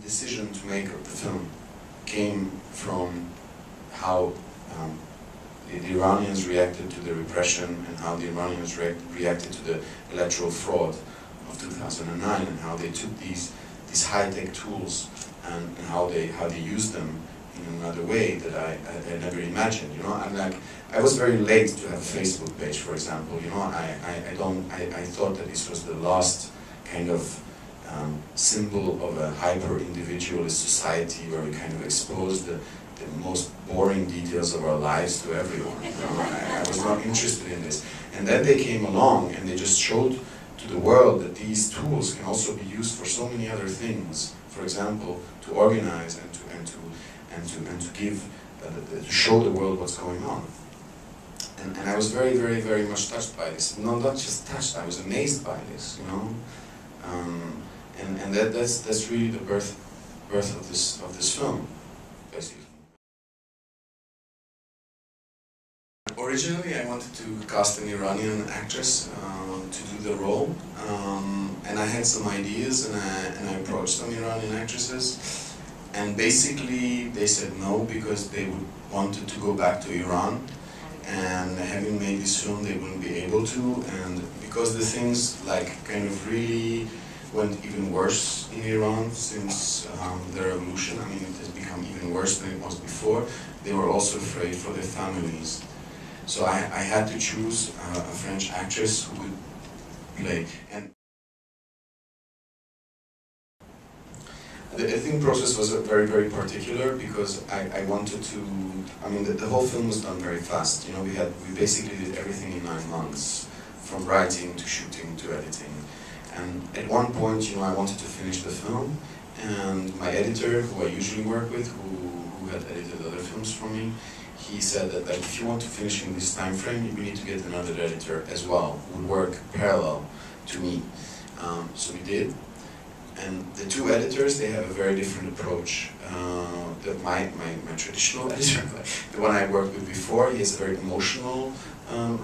decision to make of the film came from how the Iranians reacted to the repression and how the Iranians reacted to the electoral fraud of 2009, and how they took these high-tech tools and how they used them in another way that I never imagined. You know, I was very late to have a Facebook page, for example. You know, I thought that this was the last kind of symbol of a hyper-individualist society where we kind of expose the most boring details of our lives to everyone. You know? I was not interested in this. And then they came along and they just showed to the world that these tools can also be used for so many other things. For example, to organize and to give, to show the world what's going on. And I was very, very, very much touched by this. No, not just touched, I was amazed by this, you know. And that's really the birth of this film, basically. Originally, I wanted to cast an Iranian actress to do the role, and I had some ideas, and I approached some Iranian actresses, and basically they said no because they wanted to go back to Iran, and having made this film, they wouldn't be able to, and because the things like kind of really went even worse in Iran since the revolution. I mean, it has become even worse than it was before. They were also afraid for their families. So I had to choose a French actress who would play. And the editing process was very, very particular because I wanted to, I mean, the whole film was done very fast. You know, we basically did everything in 9 months, from writing to shooting to editing. And at one point, you know, I wanted to finish the film, and my editor, who I usually work with, who had edited other films for me, he said that like, if you want to finish in this time frame, you need to get another editor as well, who would work parallel to me. So we did. And the two editors, they have a very different approach. My traditional editor, the one I worked with before, he has a very emotional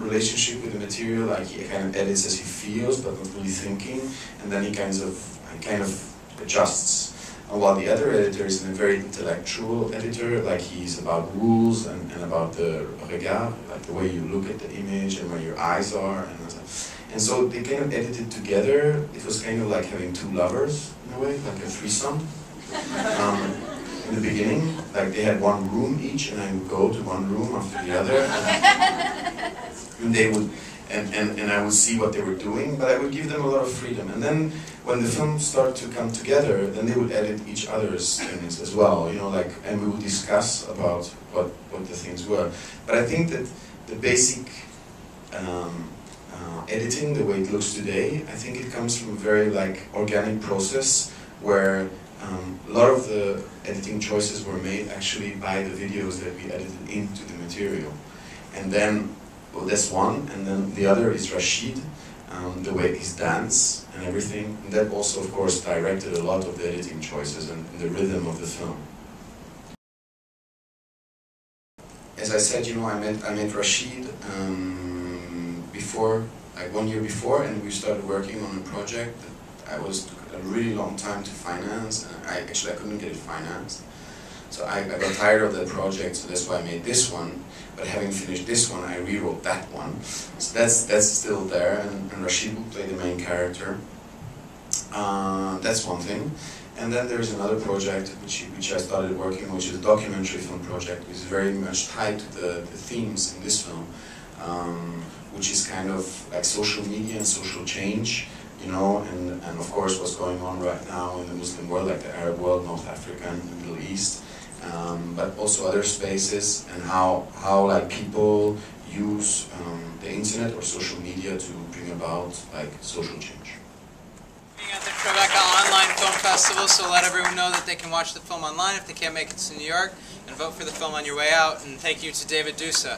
relationship with the material. Like he kind of edits as he feels, but not really thinking, and then he kind of adjusts. And while the other editor is a very intellectual editor, like he's about rules and about the regard, like the way you look at the image and where your eyes are, and so they kind of edited together. It was kind of like having two lovers in a way, like a threesome. In the beginning, like they had one room each, and I would go to one room after the other, and they would, and I would see what they were doing, but I would give them a lot of freedom. And then when the film started to come together, then they would edit each other's things as well, you know, like, and we would discuss about what the things were. But I think that the basic editing, the way it looks today, I think it comes from a very like organic process where a lot of the editing choices were made actually by the videos that we edited into the material. And then, well, that's one, and then the other is Rashid, the way his dance and everything. And that also, of course, directed a lot of the editing choices and the rhythm of the film. As I said, you know, I met Rashid before, like 1 year before, and we started working on a project that took a really long time to finance, and I couldn't get it financed. So I got tired of that project, so that's why I made this one. But having finished this one, I rewrote that one. So that's still there, and Rashid will play the main character. That's one thing. And then there's another project which I started working on, which is a documentary film project, which is very much tied to the themes in this film, which is kind of like social media and social change, you know, and of course what's going on right now in the Muslim world, like the Arab world, North Africa and the Middle East, but also other spaces, and how like people use the internet or social media to bring about like social change. At the Tribeca Online Film Festival, so let everyone know that they can watch the film online if they can't make it to New York, and vote for the film on your way out. And thank you to David Dusa.